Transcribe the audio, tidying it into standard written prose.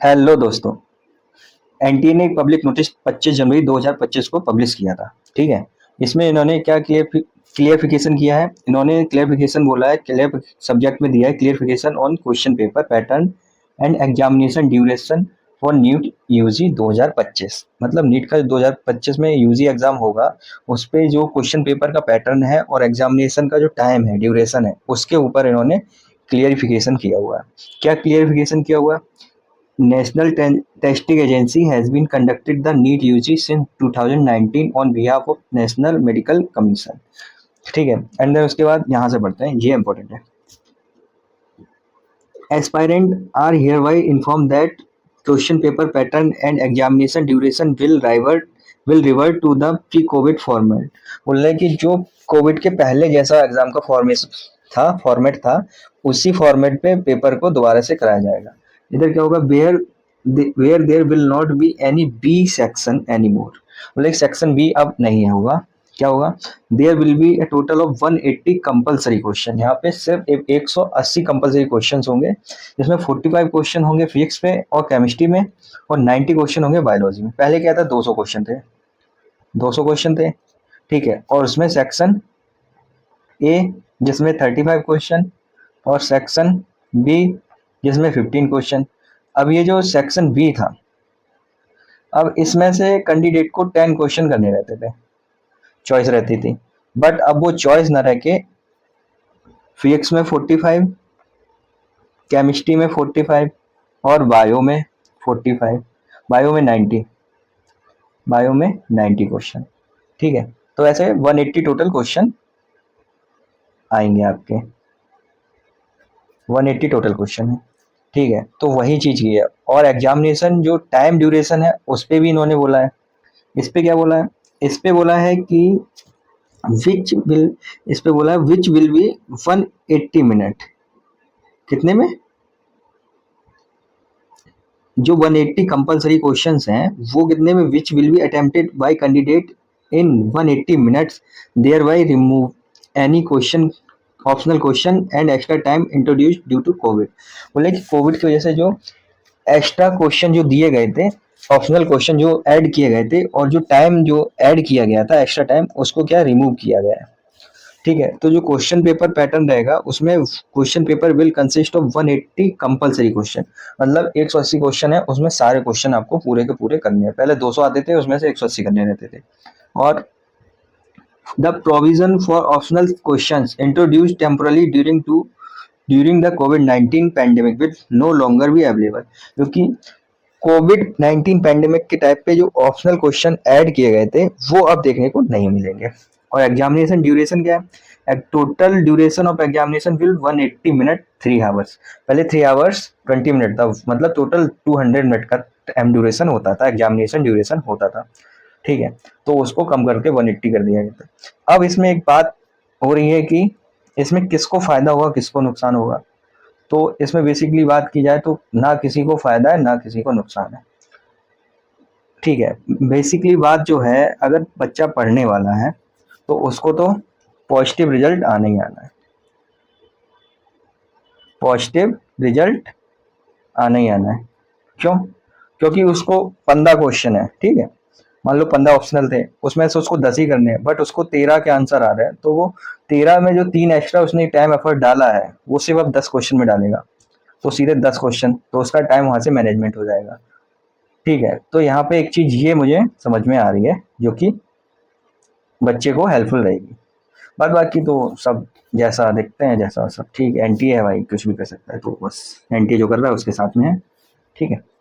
Hello दोस्तों। NTA ने एक पब्लिक नोटिस 25 जनवरी 2025 को पब्लिश किया था। ठीक है। इसमें इन्होंने क्या क्लियरिफिकेशन किया है। इन्होंने क्लियरिफिकेशन बोला है, क्लियर सब्जेक्ट में दिया है clarification on question paper pattern and examination duration for NEET UG 2025। मतलब नीट का 2025 में यूजी एग्जाम होगा, उस पे जो क्वेश्चन पेपर का पैटर्न है और एग्जामिनेशन का जो टाइम है, ड्यूरेशन है, उसके ऊपर इन्होंने क्लियरिफिकेशन किया हुआ है। क्या क्लियरिफिकेशन किया हुआ है? National Testing Agency has been conducted the NEET UG since 2019 on behalf of National Medical Commission। ठीक है। एंड देन उसके बाद यहाँ से पढ़ते हैं, ये इंपॉर्टेंट है। Aspirant are hereby informed that question paper pattern and examination duration will revert to the pre-COVID format। बोल रहे हैं कि जो कोविड के पहले जैसा एग्जाम का फॉर्मेट था, उसी फॉर्मेट पे पेपर को दोबारा से कराया जाएगा। इधर क्या होगा? Where there will not be any B section any more. बोले सेक्शन बी अब नहीं होगा। क्या होगा? There will be a total of 180 compulsory question. यहाँ पे सिर्फ 180 कंपलसरी क्वेश्चन होंगे, जिसमें 45 क्वेश्चन होंगे फिजिक्स में और केमिस्ट्री में, और 90 क्वेश्चन होंगे बायोलॉजी में। पहले क्या था? 200 क्वेश्चन थे। 200 क्वेश्चन थे। ठीक है। और उसमें सेक्शन ए जिसमें 35 क्वेश्चन, और सेक्शन बी जिसमें 15 क्वेश्चन। अब ये जो सेक्शन बी था, अब इसमें से कैंडिडेट को 10 क्वेश्चन करने रहते थे, चॉइस रहती थी। बट अब वो चॉइस ना रह के फिजिक्स में 45, केमिस्ट्री में 45 और बायो में 45, बायो में 90, बायो में 90 क्वेश्चन। ठीक है। तो ऐसे 180 टोटल क्वेश्चन आएंगे आपके। 180 टोटल क्वेश्चन है। ठीक है। तो वही चीज की है। और एग्जामिनेशन जो टाइम ड्यूरेशन है, उस पे भी इन्होंने बोला है। इस पे क्या बोला है? इस पे बोला है कि विच विल इस पे बोला है विच विल बी 180 मिनट। कितने में? जो 180 कंपलसरी क्वेश्चंस हैं, वो कितने में? Which will be attempted by candidate in 180 minutes, thereby remove any question, optional question and extra time introduced due to COVID. बोले कि कोविड की वजह से जो एक्स्ट्रा क्वेश्चन जो दिए गए थे, ऑप्शनल क्वेश्चन जो ऐड किए गए थे, और जो टाइम जो ऐड किया गया था, एक्स्ट्रा टाइम, उसको क्या रिमूव किया गया है। ठीक है। तो जो क्वेश्चन पेपर पैटर्न रहेगा, उसमें question paper will consist of 180 compulsory question. मतलब 180 क्वेश्चन है, उसमें सारे क्वेश्चन आपको पूरे के पूरे करने हैं। पहले 200 आते थे, उसमें से 180 करने रहते थे। और the provision for optional questions introduced temporarily during the कोविड-19 pandemic will no longer be available. क्योंकि कोविड-19 पैंडेमिक के टाइप पे जो ऑप्शनल क्वेश्चन ऐड किए गए थे, वो अब देखने को नहीं मिलेंगे। और एग्जामिनेशन ड्यूरेशन क्या है? Total duration of examination will 180 minute 3 hours. पहले 3 आवर्स 20 मिनट था, मतलब टोटल 200 मिनट का एम ड्यूरेशन होता था, एग्जामिनेशन ड्यूरेशन होता था। ठीक है। तो उसको कम करके 180 कर दिया गया था। अब इसमें एक बात हो रही है कि इसमें किसको फायदा होगा, किसको नुकसान होगा। तो इसमें बेसिकली बात की जाए तो ना किसी को फायदा है, ना किसी को नुकसान है। ठीक है। बेसिकली बात जो है, अगर बच्चा पढ़ने वाला है तो उसको तो पॉजिटिव रिजल्ट आना ही आना है। पॉजिटिव रिजल्ट आना ही आना है। क्यों? क्योंकि उसको 15 क्वेश्चन है। ठीक है। मान लो 15 ऑप्शनल थे, उसमें से उसको 10 ही करने हैं, बट उसको 13 के आंसर आ रहे हैं, तो वो 13 में जो 3 एक्स्ट्रा उसने टाइम एफर्ट डाला है, वो सिर्फ अब 10 क्वेश्चन में डालेगा, तो सीधे 10 क्वेश्चन, तो उसका टाइम वहां से मैनेजमेंट हो जाएगा। ठीक है। तो यहाँ पे एक चीज ये मुझे समझ में आ रही है, जो कि बच्चे को हेल्पफुल रहेगी। बाद बाकी तो सब जैसा देखते हैं, जैसा सब ठीक। एनटीए है भाई, कुछ भी कर सकता है, तो बस एनटीए जो कर रहा है उसके साथ में है। ठीक है।